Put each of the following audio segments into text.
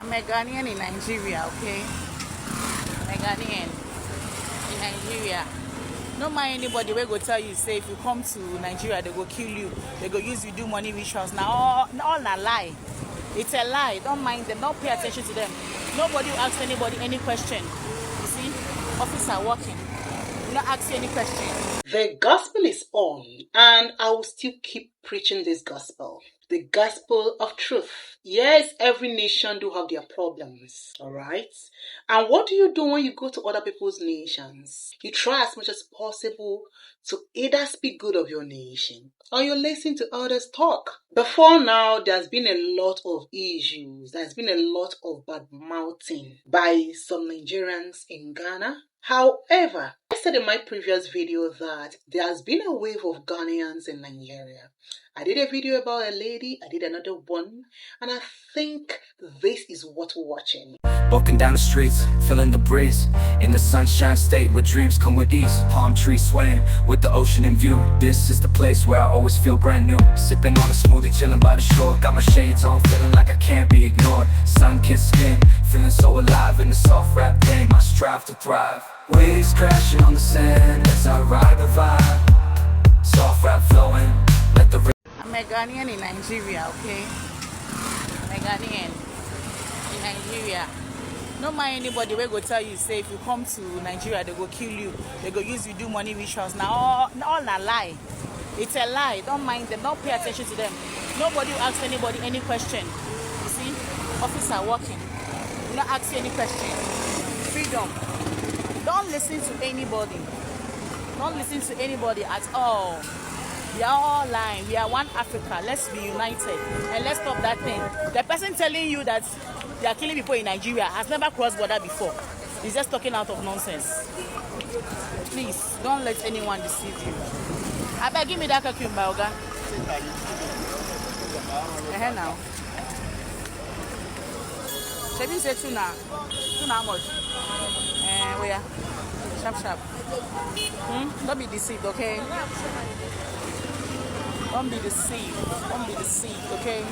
I'm a Ghanaian in Nigeria, okay? I'm a Ghanaian in Nigeria. No mind anybody will go tell you, say if you come to Nigeria, they go kill you. They go use you do money rituals. Now all a lie. It's a lie. Don't mind them. Don't pay attention to them. Nobody will ask anybody any question. You see, officer walking. Will not ask you any question. The gospel is on, and I will still keep preaching this gospel. The gospel of truth. Yes, every nation do have their problems, alright? And what do you do when you go to other people's nations? You try as much as possible to either speak good of your nation or you listen to others talk. Before now, there's been a lot of issues. There's been a lot of bad mouthing by some Nigerians in Ghana. However, I said in my previous video that there has been a wave of Ghanaians in Nigeria. I did a video about a lady, I did another one, and I think this is worth watching. Walking down the streets, feeling the breeze, in the sunshine state where dreams come with ease. Palm trees swaying with the ocean in view. This is the place where I always feel brand new. Sipping on a smoothie, chilling by the shore. Got my shades on, feeling like I can't be ignored. Sun-kissed skin, feeling so alive in the soft rap game. I strive to thrive. Waves crashing on the sand as I ride the vibe. Soft rap flowing, let the I'm a Ghanaian in Nigeria, okay? I'm a Ghanaian in Nigeria. No mind anybody will go tell you, say if you come to Nigeria, they go kill you. They go use you do money rituals. Now all a lie. It's a lie. Don't mind them. Don't pay attention to them. Nobody will ask anybody any question. You see, officer walking. Will not ask you any question. Freedom. Don't listen to anybody. Don't listen to anybody at all. We are all lying. We are one Africa. Let's be united and let's stop that thing. The person telling you that they are killing people in Nigeria has never crossed border before. He's just talking out of nonsense. Please, don't let anyone deceive you. I beg, give me that cucumber, Oga. Now. Should we say tuna? Tuna how much? Where? Sharp. Don't be deceived, okay? Don't be deceived, okay?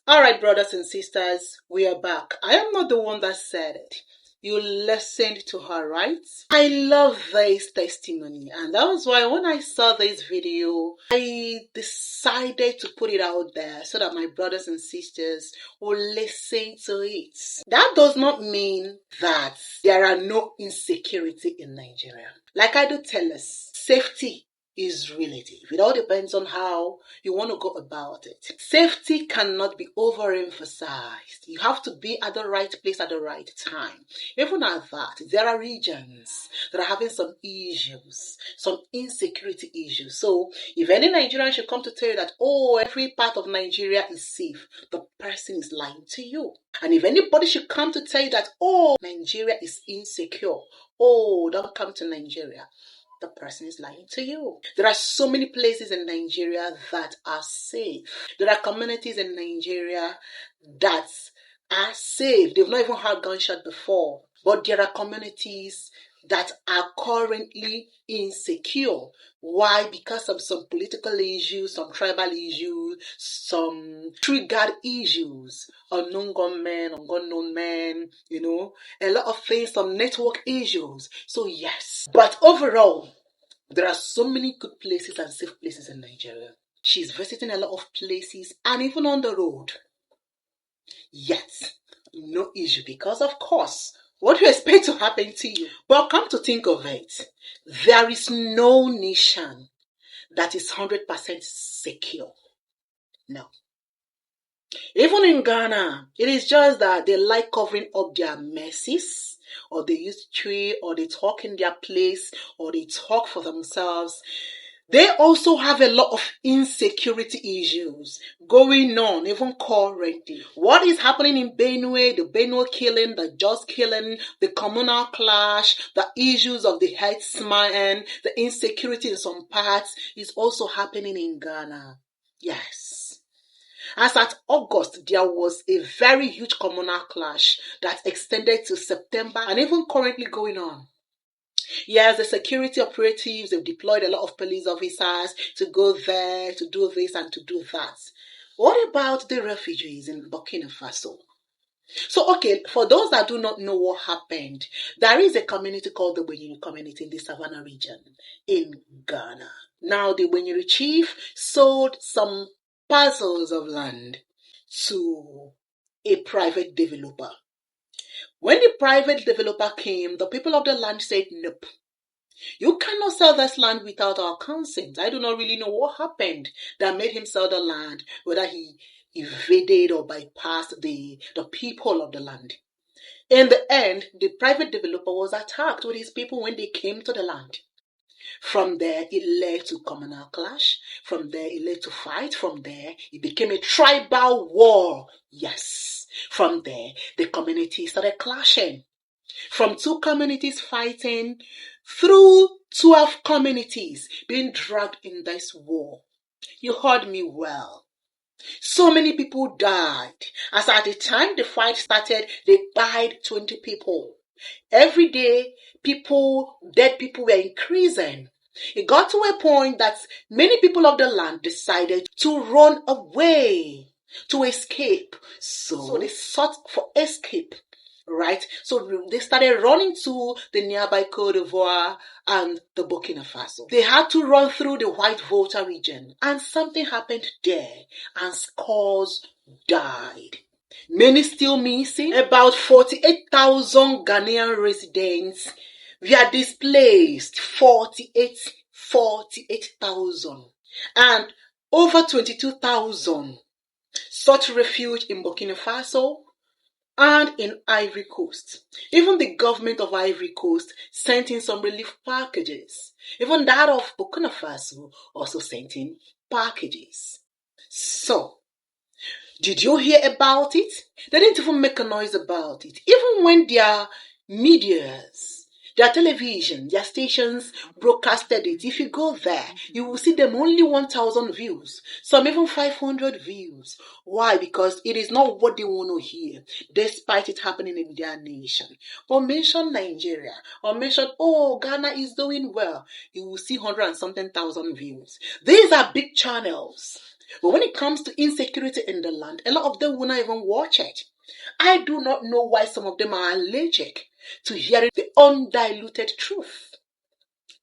Alright, brothers and sisters, we are back. I am not the one that said it. You listened to her, right? I love this testimony, and that was why when I saw this video, I decided to put it out there so that my brothers and sisters will listen to it. That does not mean that there are no insecurity in Nigeria. Like I do tell us, safety is relative. It all depends on how you want to go about it. Safety cannot be overemphasized. You have to be at the right place at the right time. Even at that, there are regions that are having some issues, some insecurity issues. So if any Nigerian should come to tell you that, oh, every part of Nigeria is safe, the person is lying to you. And if anybody should come to tell you that, oh, Nigeria is insecure, oh, don't come to Nigeria, the person is lying to you. There are so many places in Nigeria that are safe. There are communities in Nigeria that are safe. They've not even had gunshot before. But there are communities that are currently insecure. Why? Because of some political issues, some tribal issues, some triggered issues, unknown gunmen, unknown men, a lot of things, some network issues. So yes, but overall, there are so many good places and safe places in Nigeria. She's visiting a lot of places and even on the road. Yet, no issue because of course, what do you expect to happen to you? But come to think of it, there is no nation that is 100% secure. No. Even in Ghana, it is just that they like covering up their messes, or they use tree, or they talk in their place, or they talk for themselves. They also have a lot of insecurity issues going on, even currently. What is happening in Benue, the Benue killing, the Jos killing, the communal clash, the issues of the herdsmen, the insecurity in some parts is also happening in Ghana. Yes. As at August, there was a very huge communal clash that extended to September and even currently going on. Yes, the security operatives, they've deployed a lot of police officers to go there, to do this and to do that. What about the refugees in Burkina Faso? So, okay, for those that do not know what happened, there is a community called the Wenyiri community in the Savannah region in Ghana. Now, the Wenyiri chief sold some parcels of land to a private developer. When the private developer came, the people of the land said, nope, you cannot sell this land without our consent. I do not really know what happened that made him sell the land, whether he evaded or bypassed the people of the land. In the end, the private developer was attacked with his people when they came to the land. From there, it led to communal clash. From there, it led to fight. From there, it became a tribal war. Yes. From there, the community started clashing. From 2 communities fighting through 12 communities being dragged in this war. You heard me well. So many people died. As at the time the fight started, they died 20 people. Every day, dead people were increasing. It got to a point that many people of the land decided to run away, to escape. So they sought for escape. Right? So they started running to the nearby Côte d'Ivoire and the Burkina Faso. They had to run through the White Volta region, and something happened there, and scores died. Many still missing. About 48,000 Ghanaian residents were displaced. 48,000. And over 22,000 sought refuge in Burkina Faso and in Ivory Coast. Even the government of Ivory Coast sent in some relief packages. Even that of Burkina Faso also sent in packages. So, did you hear about it? They didn't even make a noise about it. Even when their medias, their television, their stations broadcasted it, if you go there, you will see them only 1,000 views, some even 500 views. Why? Because it is not what they want to hear, despite it happening in their nation. But mention Nigeria, or mention, oh, Ghana is doing well, you will see 100 and something thousand views. These are big channels. But when it comes to insecurity in the land, a lot of them will not even watch it. I do not know why some of them are allergic to hearing the undiluted truth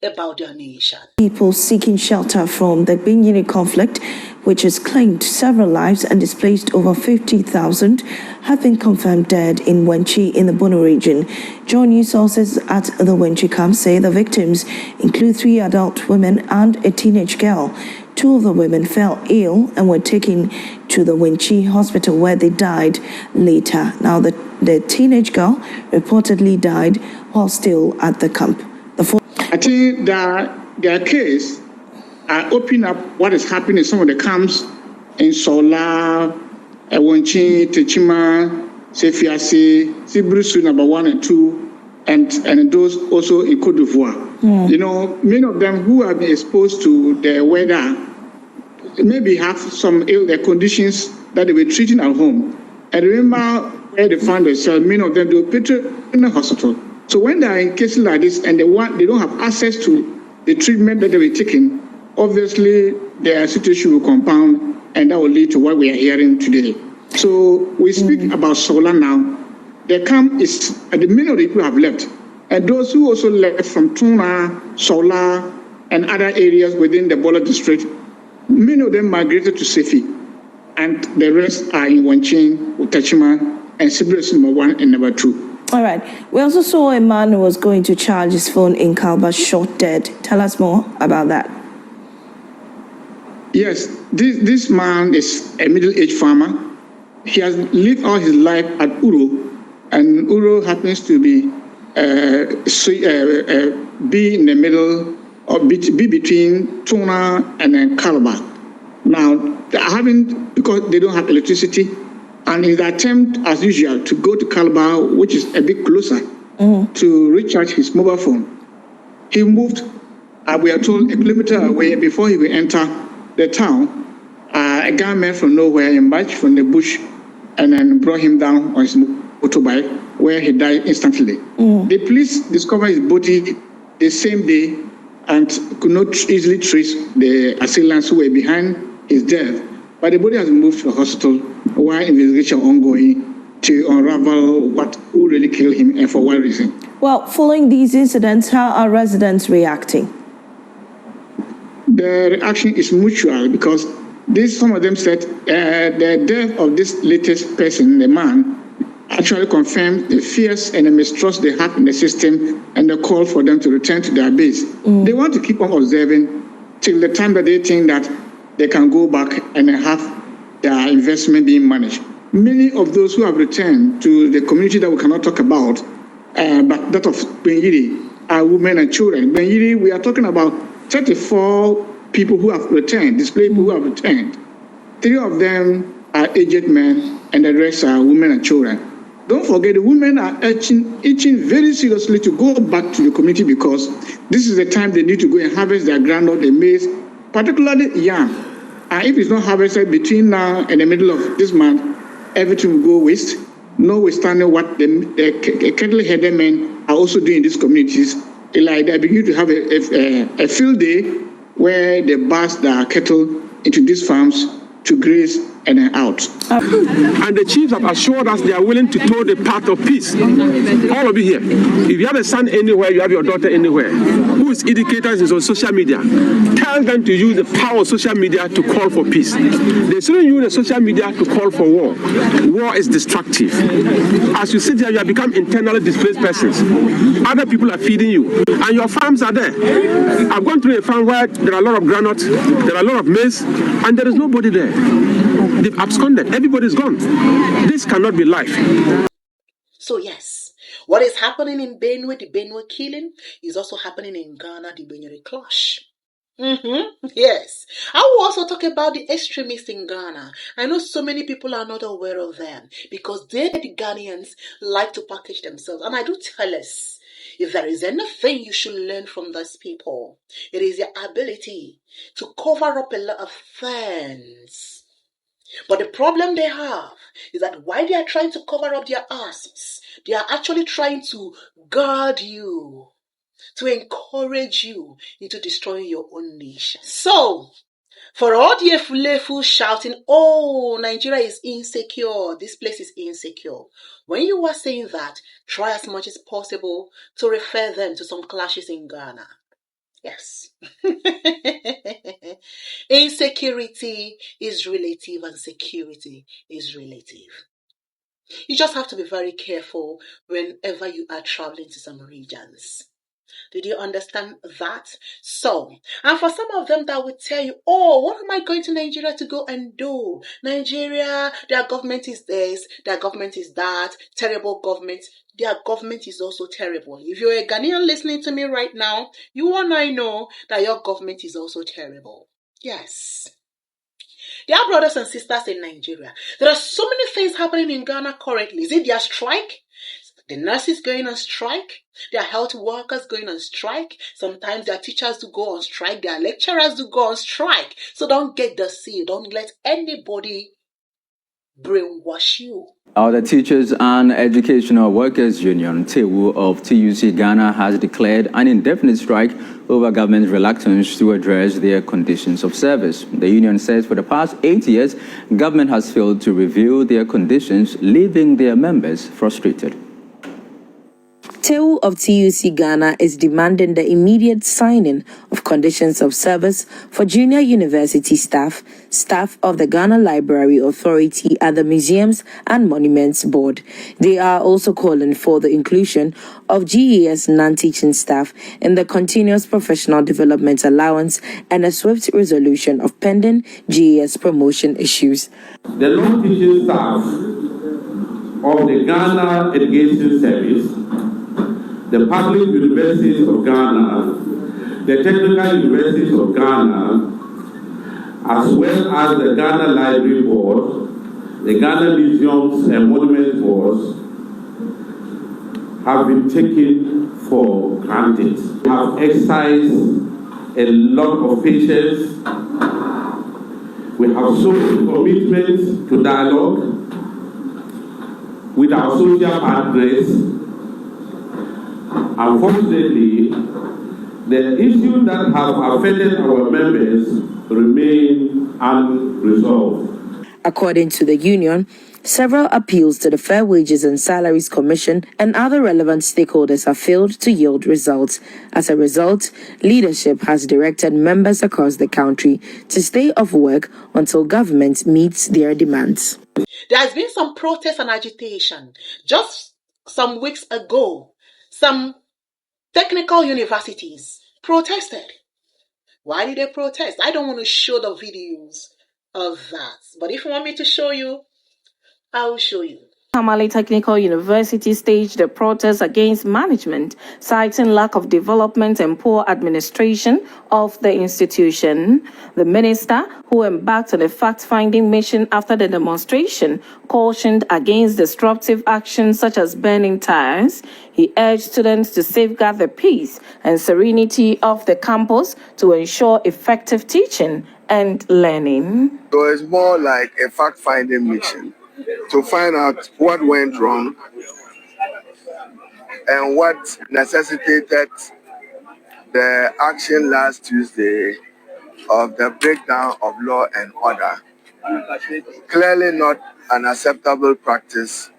about their nation. People seeking shelter from the Ghanaian conflict, which has claimed several lives and displaced over 50,000, have been confirmed dead in Wenchi in the Bono region. Joint news sources at the Wenchi camp say the victims include 3 adult women and a teenage girl. 2 of the women fell ill and were taken to the Wenchi hospital where they died later. Now, the teenage girl reportedly died while still at the camp. I think that their case are opening up what is happening in some of the camps in Sola, Wenchi, Techima, Sefiase, Sibrusu number 1 and 2, and those also in Côte d'Ivoire. You know, many of them who have been exposed to the weather maybe have some ill conditions that they were treating at home. And remember where they found themselves, many of them, they were put in the hospital. So when they are in cases like this and they don't have access to the treatment that they were taking, obviously their situation will compound and that will lead to what we are hearing today. So we speak about Sola now. The camp is, the many of the people have left. And those who also left from Tuna, Sola, and other areas within the Bola district, many of them migrated to Sefi. And the rest are in Wanchin, Utachima, and Sibres number 1 and number 2. All right. We also saw a man who was going to charge his phone in Kalba shot dead. Tell us more about that. Yes, this man is a middle-aged farmer. He has lived all his life at Uro, and Uro happens to be be in the middle or be between Tuna and then Kalba. Now, because they don't have electricity, and in the attempt, as usual, to go to Kalba, which is a bit closer, to recharge his mobile phone, he moved, we are told, 1 kilometer away before he will enter the town. A gunman from nowhere emerged from the bush and then brought him down on his motorbike, where he died instantly. The police discovered his body the same day and could not easily trace the assailants who were behind his death. but the body has been moved to the hospital while investigation ongoing to unravel who really killed him and for what reason. Well, following these incidents, how are residents reacting? The reaction is mutual because some of them said the death of this latest person, the man, actually confirmed the fears and the mistrust they have in the system and the call for them to return to their base. They want to keep on observing till the time that they think that they can go back and have their investment being managed. Many of those who have returned to the community that we cannot talk about, but that of Benyiri, are women and children. Benyiri, we are talking about 34 people who have returned, displaced people who have returned. 3 of them are aged men and the rest are women and children. Don't forget, the women are itching very seriously to go back to the community because this is the time they need to go and harvest their groundnut, the maize, particularly yam. And if it's not harvested between now and the middle of this month, everything will go waste, notwithstanding what the cattle-headed men are also doing in these communities. Like they begin to have a field day where they bust their cattle into these farms to graze and then out. And the chiefs have assured us they are willing to toe the path of peace. All of you here, if you have a son anywhere, you have your daughter anywhere, who is educated is on social media, tell them to use the power of social media to call for peace. They shouldn't use the social media to call for war. War is destructive. As you sit here, you have become internally displaced persons. Other people are feeding you, and your farms are there. I've gone through a farm where there are a lot of groundnuts, there are a lot of maize, and there is nobody there. They've absconded. Everybody's gone. This cannot be life. So yes, what is happening in Benue, the Benue killing, is also happening in Ghana, the Benue clash. Yes. I will also talk about the extremists in Ghana. I know so many people are not aware of them because they, the Ghanaians, like to package themselves. And I do tell us, if there is anything you should learn from those people, it is their ability to cover up a lot of things. But the problem they have is that while they are trying to cover up their asses, they are actually trying to guard you, to encourage you into destroying your own nation. So, for all the Efulefu shouting, oh, Nigeria is insecure, this place is insecure. When you are saying that, try as much as possible to refer them to some clashes in Ghana. Yes. Insecurity is relative and security is relative. You just have to be very careful whenever you are traveling to some regions. Did you understand that? So, and for some of them that would tell you, oh, what am I going to Nigeria to go and do? Nigeria, their government is this, their government is that, terrible government. Their government is also terrible. If you're a Ghanaian listening to me right now, you and I know that your government is also terrible. Yes. There are brothers and sisters in Nigeria. There are so many things happening in Ghana currently. Is it their strike? The nurses going on strike, their health workers going on strike, sometimes their teachers do go on strike, their lecturers do go on strike. So don't get deceived, don't let anybody brainwash you. The Teachers and Educational Workers Union, TEWU, of TUC Ghana has declared an indefinite strike over government's reluctance to address their conditions of service. The union says for the past 8 years, government has failed to review their conditions, leaving their members frustrated. TEWU of TUC Ghana is demanding the immediate signing of conditions of service for junior university staff, staff of the Ghana Library Authority and the Museums and Monuments Board. They are also calling for the inclusion of GES non-teaching staff in the Continuous Professional Development Allowance and a swift resolution of pending GES promotion issues. The non-teaching staff of the Ghana Education Service, the public universities of Ghana, the technical universities of Ghana, as well as the Ghana Library Board, the Ghana Museums and Monuments Boards, have been taken for granted. We have exercised a lot of patience. We have shown commitment to dialogue with our social partners. Unfortunately, the issues that have affected our members remain unresolved. According to the union, several appeals to the Fair Wages and Salaries Commission and other relevant stakeholders have failed to yield results. As a result, leadership has directed members across the country to stay off work until government meets their demands. There has been some protest and agitation. Just some weeks ago, some technical universities protested. Why did they protest? I don't want to show the videos of that. But if you want me to show you, I will show you. Tamale Technical University staged a protest against management, citing lack of development and poor administration of the institution. The minister, who embarked on a fact-finding mission after the demonstration, cautioned against disruptive actions such as burning tires. He urged students to safeguard the peace and serenity of the campus to ensure effective teaching and learning. So it's more like a fact-finding mission to find out what went wrong and what necessitated the action last Tuesday of the breakdown of law and order. Clearly not an acceptable practice.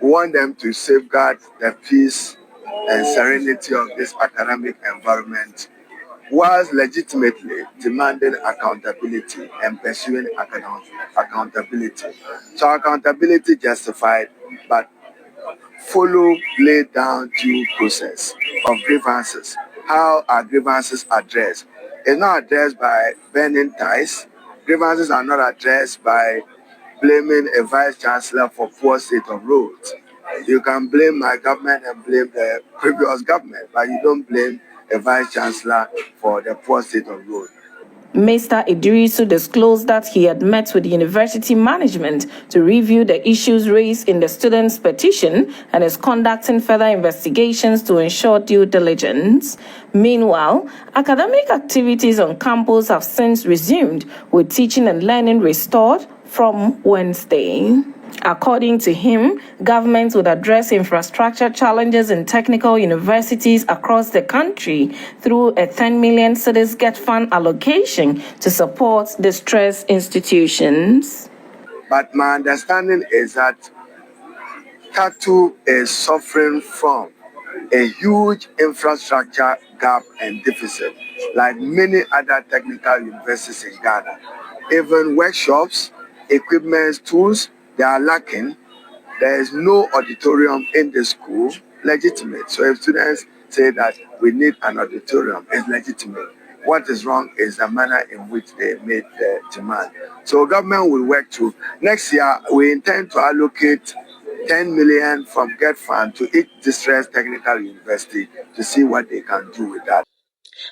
We want them to safeguard the peace and serenity of this academic environment, whilst legitimately demanding accountability and pursuing accountability. So accountability justified, but follow laid down due process of grievances. How are grievances addressed? It's not addressed by burning ties. Grievances are not addressed by blaming a vice chancellor for poor state of roads. You can blame my government and blame the previous government, but you don't blame a vice chancellor for the poor state of road. Mr. Idrisu disclosed that he had met with university management to review the issues raised in the students' petition and is conducting further investigations to ensure due diligence. Meanwhile, academic activities on campus have since resumed, with teaching and learning restored from Wednesday. According to him, government would address infrastructure challenges in technical universities across the country through a 10 million cedis Get Fund allocation to support distressed institutions. But my understanding is that TATU is suffering from a huge infrastructure gap and deficit, like many other technical universities in Ghana. Even workshops, equipment, tools, they are lacking. There is no auditorium in the school, legitimate. So if students say that we need an auditorium, it's legitimate. What is wrong is the manner in which they made the demand. So government will work to. Next year, we intend to allocate 10 million from Get Fund to each distressed technical university to see what they can do with that.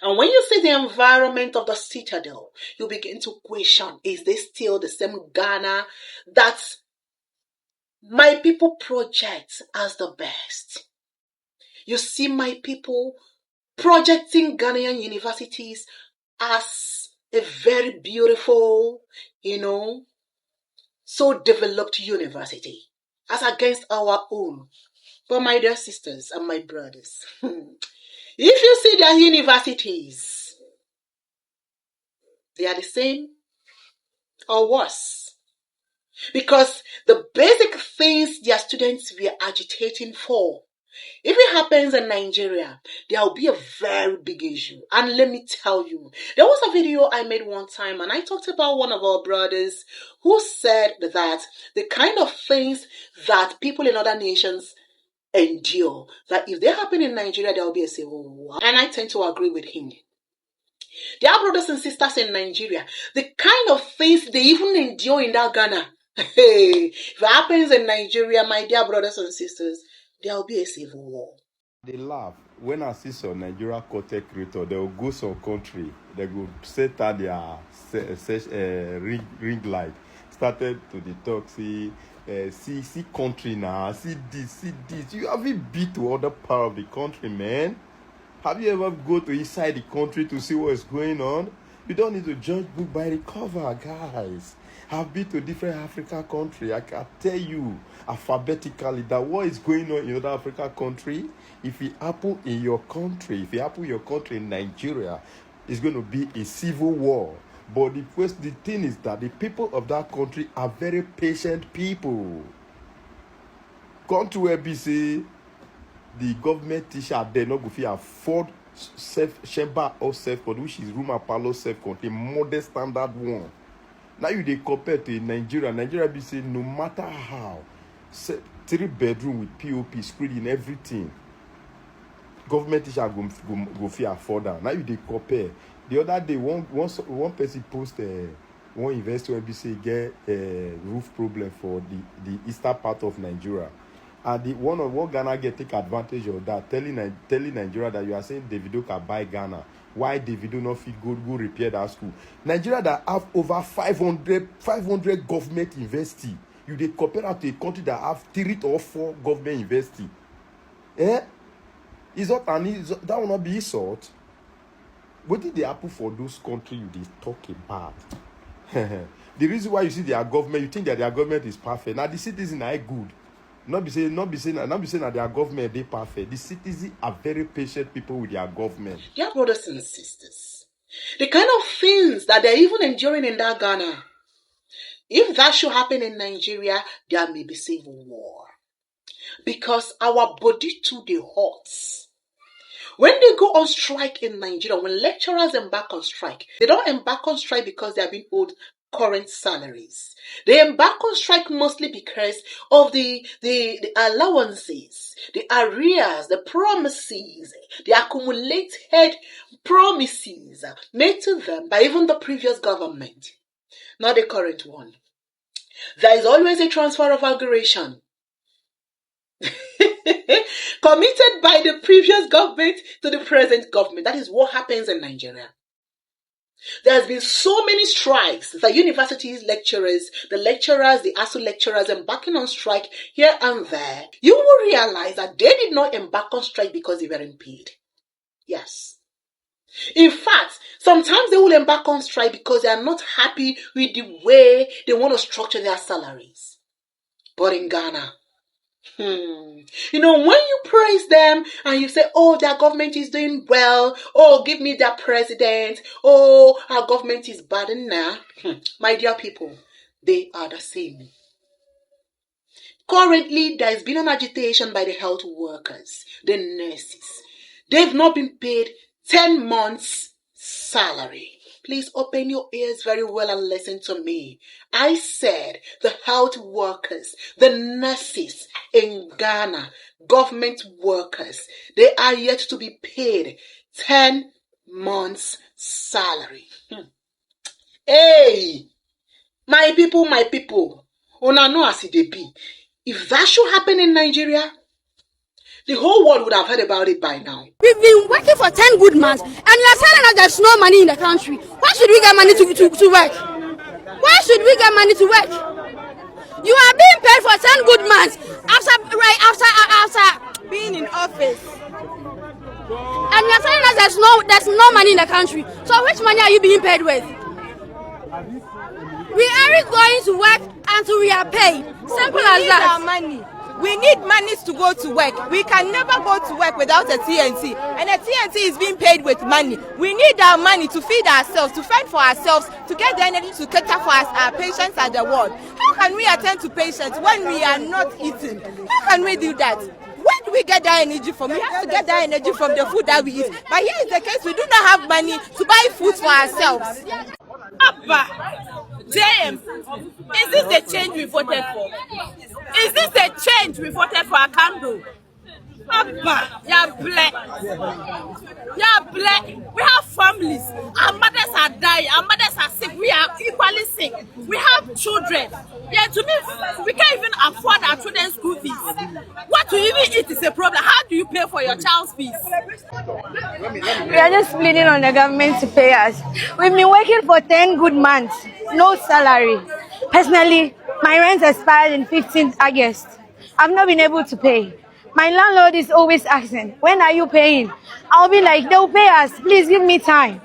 And when you see the environment of the citadel, you begin to question, is this still the same Ghana that my people project as the best? You see my people projecting Ghanaian universities as a very beautiful, so developed university, as against our own. But my dear sisters and my brothers, if you see their universities, they are the same or worse. Because the basic things their students were agitating for, if it happens in Nigeria, there will be a very big issue. And let me tell you, there was a video I made one time and I talked about one of our brothers who said that the kind of things that people in other nations endure, that if they happen in Nigeria, there will be a civil war. And I tend to agree with him. There are brothers and sisters in Nigeria, the kind of things they even endure in that Ghana. Hey, if it happens in Nigeria, my dear brothers and sisters, there will be a civil war. They laugh. When I see some Nigeria content creator, they will go some country, they will set out their ring light, started to the talk, see country now, see this. You haven't been to other part of the country, man. Have you ever go to inside the country to see what's going on? You don't need to judge book by the cover, guys. I've been to different African countries. I can tell you alphabetically that what is going on in other African country, if it happen in your country, in Nigeria, it's going to be a civil war. But the thing is that the people of that country are very patient people. Come to ABC, the government teacher they not go fit afford self-chamber or self-contained, which is room and parlor self-contained, modest standard one. Now you they compare to Nigeria. Nigeria be say no matter how, 3-bedroom with POP, screen in everything. Government teacher go fit afford that. Now you they compare. The other day, one person post one investor and be say get a roof problem for the eastern part of Nigeria. And one Ghana take advantage of that, telling Nigeria that you are saying Davido can buy Ghana. Why Davido not fit go repair that school? Nigeria that have over 500 government university. You they compare that to a country that have 3 or 4 government university. Is that that will not be insult? What did they happen for those countries you they talk about? The reason why you see their government, you think that their government is perfect. Now the citizens are good. Not be saying that their government they perfect. The citizens are very patient people with their government. Dear brothers and sisters, the kind of things that they're even enduring in that Ghana, if that should happen in Nigeria, there may be civil war. Because our body too they hot. When they go on strike in Nigeria, when lecturers embark on strike, they don't embark on strike because they have been owed current salaries. They embark on strike mostly because of the allowances, the arrears, the promises, the accumulated promises made to them by even the previous government, not the current one. There is always a transfer of aggregation committed by the previous government to the present government. That is what happens in Nigeria. There has been so many strikes. The universities lecturers, the ASU lecturers embarking on strike here and there. You will realize that they did not embark on strike because they weren't paid. Yes. In fact, sometimes they will embark on strike because they are not happy with the way they want to structure their salaries. But in Ghana, you know, when you praise them and you say, oh, their government is doing well, oh, give me their president, oh, our government is bad enough, my dear people, they are the same. Currently, there has been an agitation by the health workers, the nurses. They've not been paid 10 months' salary. Please open your ears very well and listen to me. I said the health workers, the nurses in Ghana, government workers, they are yet to be paid 10 months' salary. Hey, my people, una know as it be. If that should happen in Nigeria, the whole world would have heard about it by now. We've been working for 10 good months, and you're telling us there's no money in the country. Why should we get money to work? Why should we get money to work? You are being paid for 10 good months after being in office. And you're telling us there's no money in the country. So which money are you being paid with? We aren't going to work until we are paid. Simple as that. Our money. We need money to go to work. We can never go to work without a TNT. And a TNT is being paid with money. We need our money to feed ourselves, to fend for ourselves, to get the energy to cater for our patients at the ward. How can we attend to patients when we are not eating? How can we do that? Where do we get that energy from? We have to get that energy from the food that we eat. But here is the case, we do not have money to buy food for ourselves. Abba, JM, is this the change we voted for? Is this the change we voted for a candle? Abba, you're black. You're black. We have families. Our mothers are dying. Our mothers are sick. We are equally sick. We have children. Yeah, to me, we can't even afford our children's school fees. What to even eat is a problem. How do you pay for your child's fees? We are just pleading on the government to pay us. We've been working for 10 good months, no salary. Personally, my rent expired in 15th August. I've not been able to pay. My landlord is always asking, when are you paying? I'll be like, they'll pay us. Please give me time.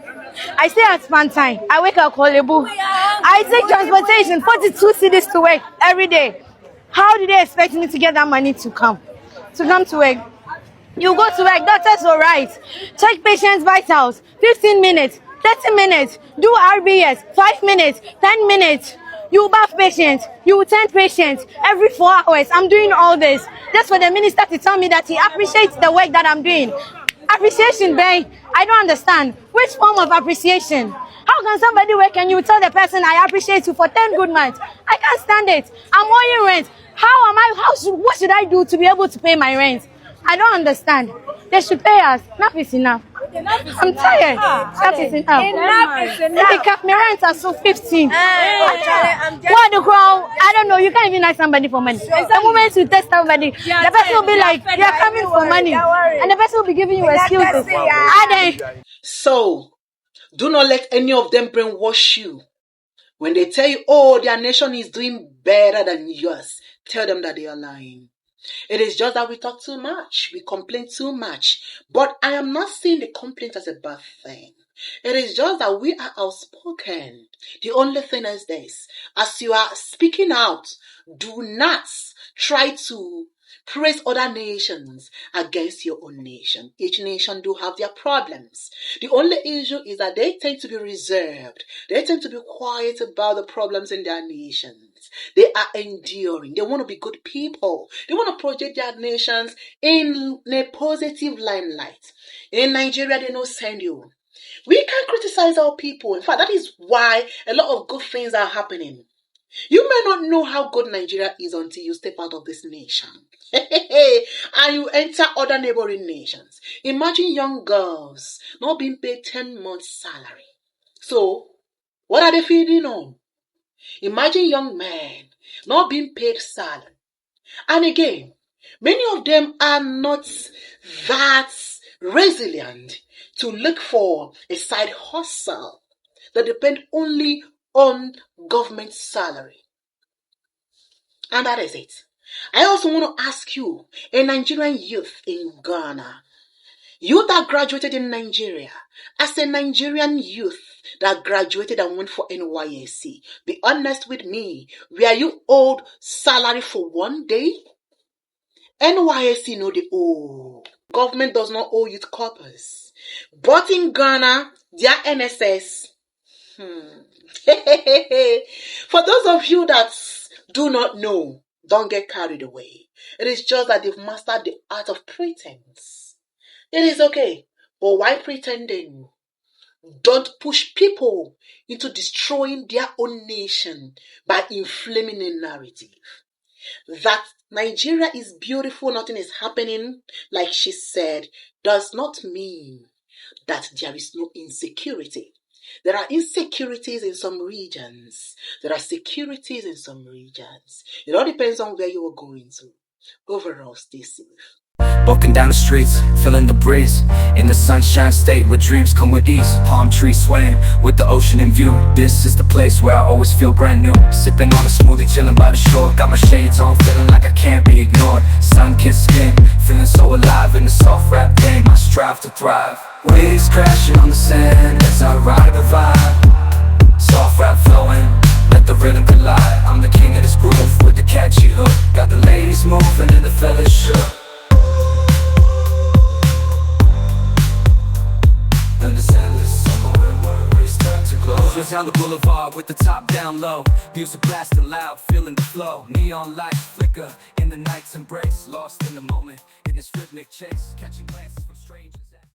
I stay at Spantine. I wake up Kolebu. I take transportation, 42 cities to work every day. How do they expect me to get that money to come to work? You go to work, doctors will write. Check patients' vitals, 15 minutes, 30 minutes. Do RBS, 5 minutes, 10 minutes. You bath patients, you tend patients every 4 hours. I'm doing all this just for the minister to tell me that he appreciates the work that I'm doing. Appreciation, babe. I don't understand. Which form of appreciation? How can somebody work and you tell the person I appreciate you for 10 good months? I can't stand it. I'm owing rent. What should I do to be able to pay my rent? I don't understand. They should pay us. Enough is enough. I'm tired. That is enough. Enough is enough. They kept my rent at so 15. What the crown? I don't know. You can't even ask somebody for money. The moment you test somebody, the person will be like, "You are coming for money," and the person will be giving you excuses. So, do not let any of them brainwash you. When they tell you, oh, their nation is doing better than yours, tell them that they are lying. It is just that we talk too much. We complain too much. But I am not seeing the complaint as a bad thing. It is just that we are outspoken. The only thing is this. As you are speaking out, do not try to praise other nations against your own nation. Each nation do have their problems. The only issue is that they tend to be reserved. They tend to be quiet about the problems in their nations. They are enduring. They want to be good people. They want to project their nations in a positive limelight. In Nigeria, they don't send you. We can criticize our people. In fact, that is why a lot of good things are happening. You may not know how good Nigeria is until you step out of this nation. And you enter other neighboring nations. Imagine young girls not being paid 10 months' salary. So, what are they feeding on? Imagine young men not being paid salary. And again, many of them are not that resilient to look for a side hustle that depend only on government salary. And that is it. I also want to ask you, a Nigerian youth in Ghana, you that graduated in Nigeria, as a Nigerian youth that graduated and went for NYSC, be honest with me, were you owed salary for one day? NYSC know the owe. Government does not owe youth corpus. But in Ghana, their NSS. For those of you that do not know, don't get carried away. It is just that they've mastered the art of pretense. It is okay, but why pretending? Don't push people into destroying their own nation by inflaming a narrative. That Nigeria is beautiful, nothing is happening, like she said, does not mean that there is no insecurity. There are insecurities in some regions. There are securities in some regions. It all depends on where you are going to. Overall, stay safe. Walking down the streets, feeling the breeze in the sunshine state where dreams come with ease. Palm trees swaying with the ocean in view. This is the place where I always feel brand new. Sipping on a smoothie, chilling by the shore. Got my shades on, feeling like I can't be ignored. Sun-kissed skin, feeling so alive in the soft rap game. I strive to thrive. Waves crashing on the sand as I ride the vibe. Soft rap flowing, let the rhythm collide. I'm the king of this groove with the catchy hook. Got the ladies moving and the fellas shook. Just down the boulevard with the top down low. Music blasting loud, feeling the flow. Neon lights flicker in the night's embrace. Lost in the moment, in this rhythmic chase. Catching glances.